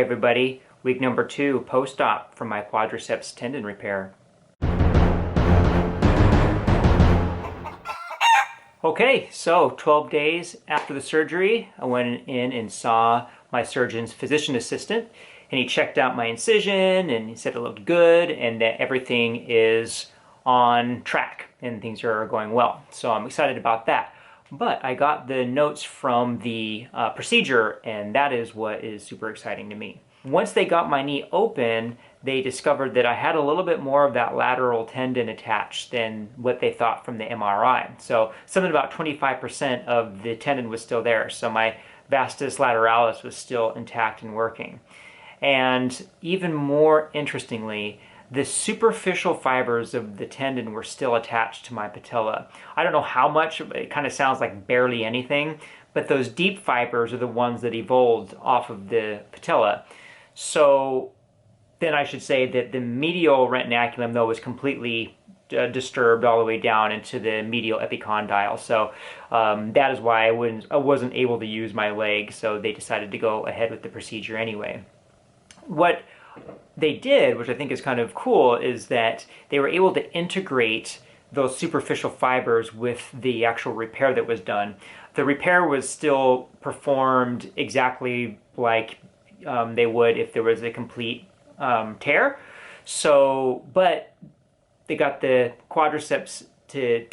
everybody. Week number 2, post-op for my quadriceps tendon repair. Okay, so 12 days after the surgery, I went in and saw my surgeon's physician assistant, and he checked out my incision, and he said it looked good, and that everything is on track, and things are going well. So I'm excited about that. But I got the notes from the procedure, and that is what is super exciting to me. Once they got my knee open, they discovered that I had a little bit more of that lateral tendon attached than what they thought from the MRI. So something about 25% of the tendon was still there. So my vastus lateralis was still intact and working. And even more interestingly, the superficial fibers of the tendon were still attached to my patella. I don't know how much, it kind of sounds like barely anything, but those deep fibers are the ones that evolved off of the patella. So then I should say that the medial retinaculum, though, was completely disturbed all the way down into the medial epicondyle. So that is why I wasn't able to use my leg, so they decided to go ahead with the procedure anyway. What they did, which I think is kind of cool, is that they were able to integrate those superficial fibers with the actual repair that was done. The repair was still performed exactly like they would if there was a complete tear. So, but they got the quadriceps to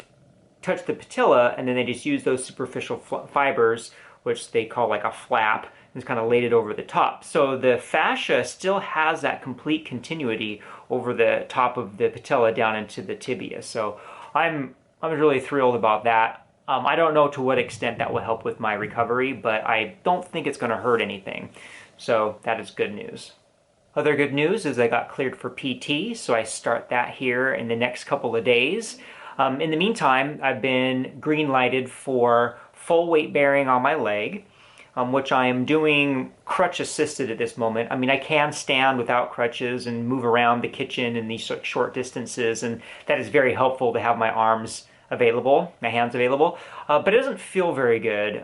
touch the patella, and then they just used those superficial fibers, which they call like a flap, and just kind of laid it over the top. So the fascia still has that complete continuity over the top of the patella down into the tibia. So I'm really thrilled about that. I don't know to what extent that will help with my recovery, but I don't think it's going to hurt anything. So that is good news. Other good news is I got cleared for PT, so I start that here in the next couple of days. In the meantime, I've been green lighted for full weight bearing on my leg, which I am doing crutch assisted at this moment. I mean, I can stand without crutches and move around the kitchen in these short distances, and that is very helpful to have my arms available, my hands available, but it doesn't feel very good.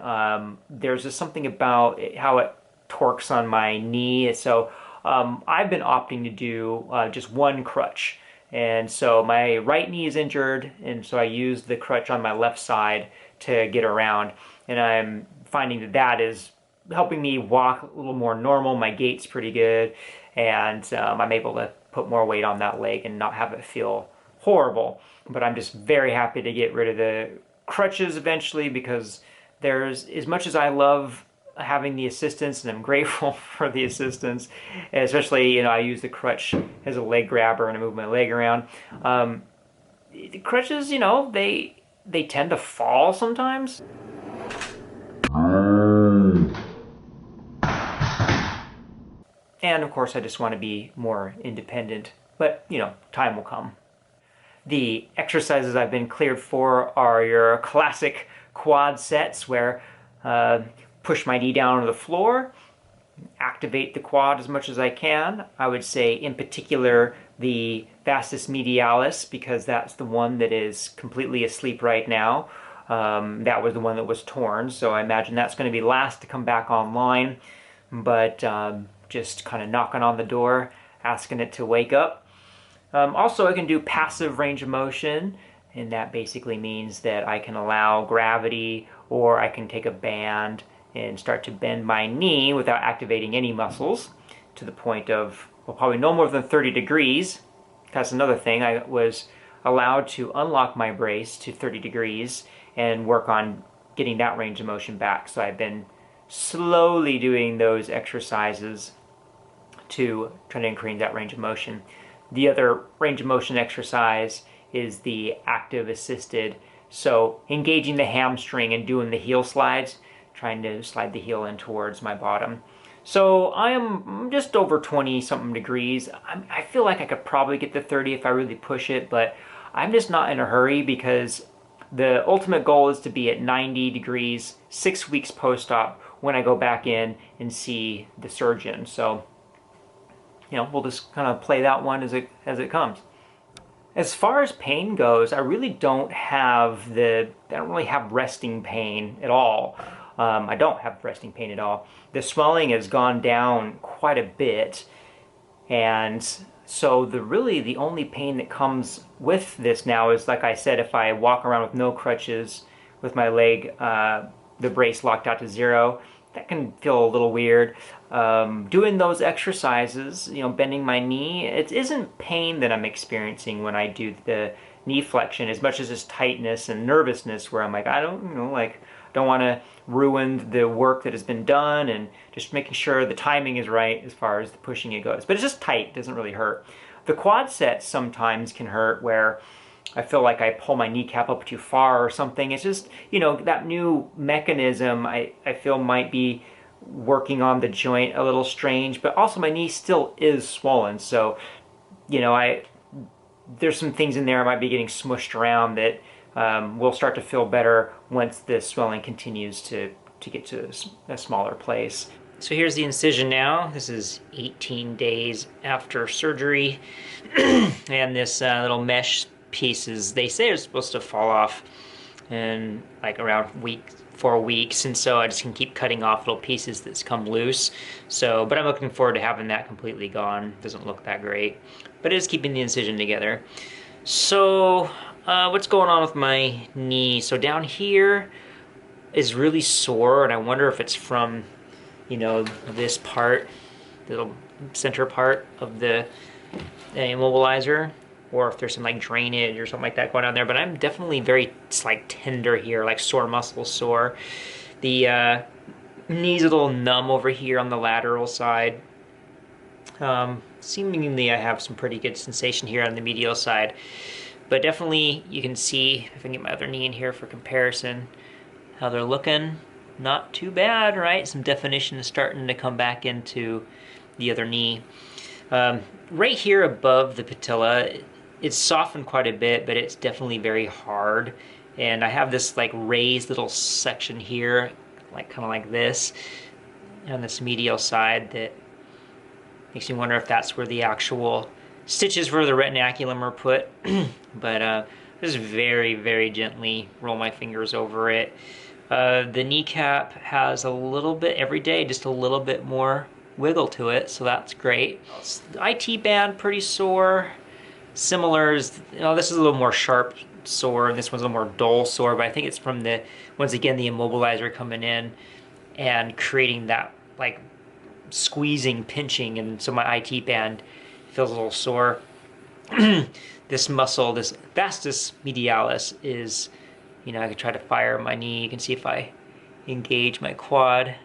There's just something about how it torques on my knee, so I've been opting to do just one crutch. And so my right knee is injured, and so I use the crutch on my left side to get around. And I'm finding that that is helping me walk a little more normal. My gait's pretty good, and I'm able to put more weight on that leg and not have it feel horrible. But I'm just very happy to get rid of the crutches eventually, because there's, as much as I love having the assistance, and I'm grateful for the assistance, especially, I use the crutch as a leg grabber and I move my leg around. The crutches, they tend to fall sometimes. And of course I just want to be more independent, but time will come. The exercises I've been cleared for are your classic quad sets where push my knee down to the floor, activate the quad as much as I can. I would say in particular the vastus medialis, because that's the one that is completely asleep right now. That was the one that was torn, so I imagine that's going to be last to come back online, but just kind of knocking on the door, asking it to wake up. Also, I can do passive range of motion, and that basically means that I can allow gravity, or I can take a band and start to bend my knee without activating any muscles to the point of, well, probably no more than 30 degrees. That's another thing. I was allowed to unlock my brace to 30 degrees and work on getting that range of motion back. So I've been slowly doing those exercises to try to increase that range of motion. The other range of motion exercise is the active assisted. So engaging the hamstring and doing the heel slides, trying to slide the heel in towards my bottom. So I am just over 20 something degrees. I feel like I could probably get to 30 if I really push it, but I'm just not in a hurry, because the ultimate goal is to be at 90 degrees 6 weeks post-op when I go back in and see the surgeon. So we'll just kind of play that one as it comes. As far as pain goes, I really don't have resting pain at all. I don't have resting pain at all. The swelling has gone down quite a bit, and so really the only pain that comes with this now is, like I said, if I walk around with no crutches, with my leg, the brace locked out to 0, that can feel a little weird. Doing those exercises, bending my knee, it isn't pain that I'm experiencing when I do the knee flexion as much as this tightness and nervousness where I'm like, I don't want to ruin the work that has been done, and just making sure the timing is right as far as the pushing it goes. But it's just tight, it doesn't really hurt. The quad sets sometimes can hurt where I feel like I pull my kneecap up too far or something. It's just, that new mechanism I feel might be working on the joint a little strange, but also my knee still is swollen. So, there's some things in there I might be getting smushed around that will start to feel better once the swelling continues to get to a smaller place. So here's the incision now. This is 18 days after surgery. And this little mesh pieces, they say are supposed to fall off in like around 4 weeks, and so I just can keep cutting off little pieces that's come loose. But I'm looking forward to having that completely gone. Doesn't look that great, but it is keeping the incision together. So what's going on with my knee? So down here is really sore, and I wonder if it's from this part, the little center part of the immobilizer, or if there's some like drainage or something like that going on there. But I'm definitely very, it's like tender here, like sore muscle sore. The knee's a little numb over here on the lateral side. Seemingly I have some pretty good sensation here on the medial side. But definitely you can see, if I can get my other knee in here for comparison, how they're looking. Not too bad, right? Some definition is starting to come back into the other knee. Right here above the patella, it's softened quite a bit, but it's definitely very hard. And I have this like raised little section here, like kind of like this, on this medial side that makes me wonder if that's where the actual stitches for the retinaculum are put. But just very, very gently roll my fingers over it. The kneecap has a little bit, every day, just a little bit more wiggle to it, so that's great. The IT band, pretty sore. Similar is, this is a little more sharp sore, and this one's a little more dull sore, but I think it's from once again, the immobilizer coming in and creating that like squeezing, pinching, and so my IT band feels a little sore. This muscle, this vastus medialis is, I could try to fire my knee. You can see if I engage my quad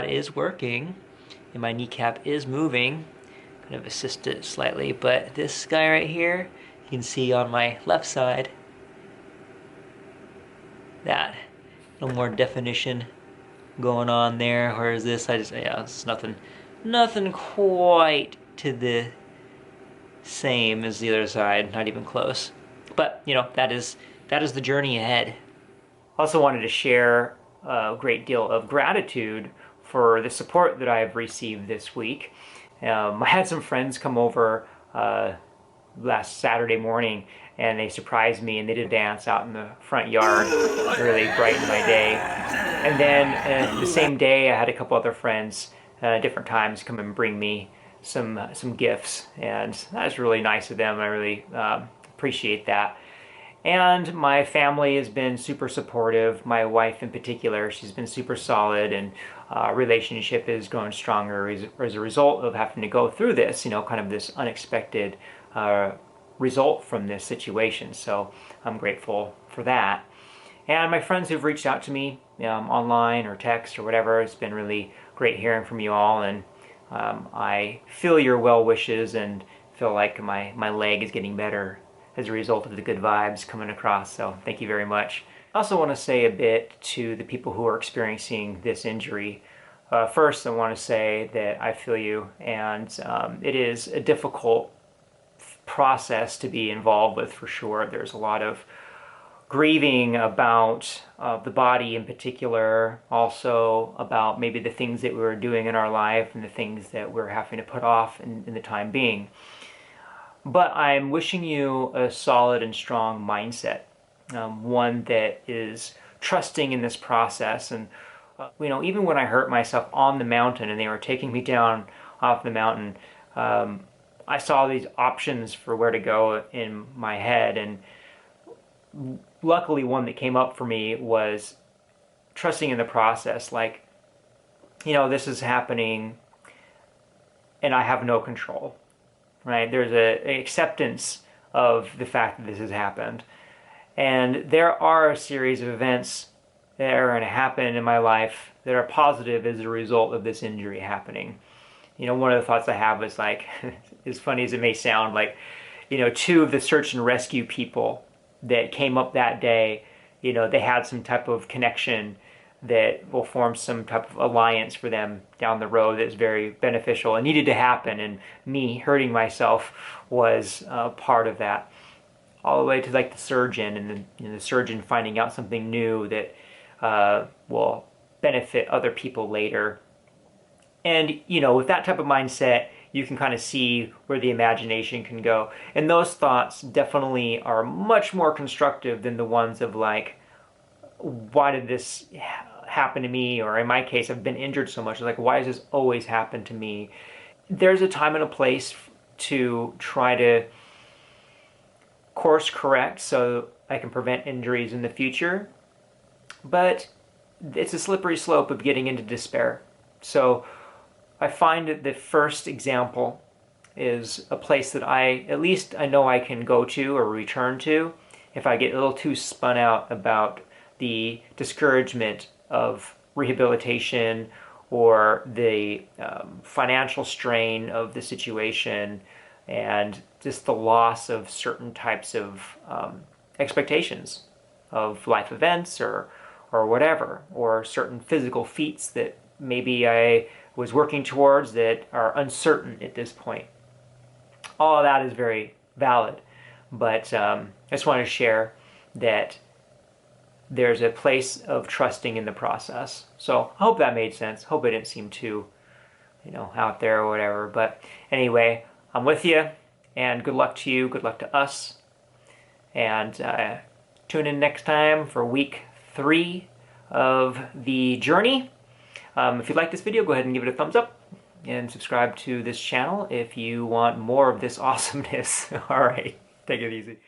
is working, and my kneecap is moving. Kind of assist it slightly, but this guy right here, you can see on my left side, that a little more definition going on there. Whereas this, it's nothing quite to the same as the other side, not even close. But that is the journey ahead. Also wanted to share a great deal of gratitude for the support that I've received this week. I had some friends come over last Saturday morning, and they surprised me, and they did a dance out in the front yard. It really brightened my day. And then the same day, I had a couple other friends different times come and bring me some gifts, and that was really nice of them. I really appreciate that. And my family has been super supportive. My wife in particular, she's been super solid, and relationship is growing stronger as a result of having to go through this, kind of this unexpected result from this situation. So I'm grateful for that. And my friends who've reached out to me online or text or whatever, it's been really great hearing from you all, and I feel your well wishes and feel like my leg is getting better as a result of the good vibes coming across. So thank you very much. I also want to say a bit to the people who are experiencing this injury. First, I want to say that I feel you, and it is a difficult process to be involved with for sure. There's a lot of grieving about the body in particular, also about maybe the things that we were doing in our life and the things that we're having to put off in the time being. But I'm wishing you a solid and strong mindset, one that is trusting in this process and Even when I hurt myself on the mountain and they were taking me down off the mountain, I saw these options for where to go in my head, and luckily one that came up for me was trusting in the process. Like, this is happening and I have no control, right? There's an acceptance of the fact that this has happened. And there are a series of events that are going to happen in my life that are positive as a result of this injury happening. One of the thoughts I have is like, as funny as it may sound, like, two of the search and rescue people that came up that day, they had some type of connection that will form some type of alliance for them down the road that's very beneficial and needed to happen. And me hurting myself was part of that. All the way to like the surgeon, and the surgeon finding out something new that will benefit other people later. And with that type of mindset, you can kind of see where the imagination can go. And those thoughts definitely are much more constructive than the ones of like, why did this happen to me? Or in my case, I've been injured so much. Like, why does this always happen to me? There's a time and a place to try to course correct so I can prevent injuries in the future. But it's a slippery slope of getting into despair. So I find that the first example is a place that at least I know I can go to or return to if I get a little too spun out about the discouragement of rehabilitation or the financial strain of the situation and just the loss of certain types of expectations of life events or whatever, or certain physical feats that maybe I was working towards that are uncertain at this point. All of that is very valid, but I just want to share that there's a place of trusting in the process. So I hope that made sense. Hope it didn't seem too, out there or whatever. But anyway, I'm with you, and good luck to you. Good luck to us. And tune in next time for week 3 of the journey. If you like this video, go ahead and give it a thumbs up and subscribe to this channel if you want more of this awesomeness. All right, take it easy.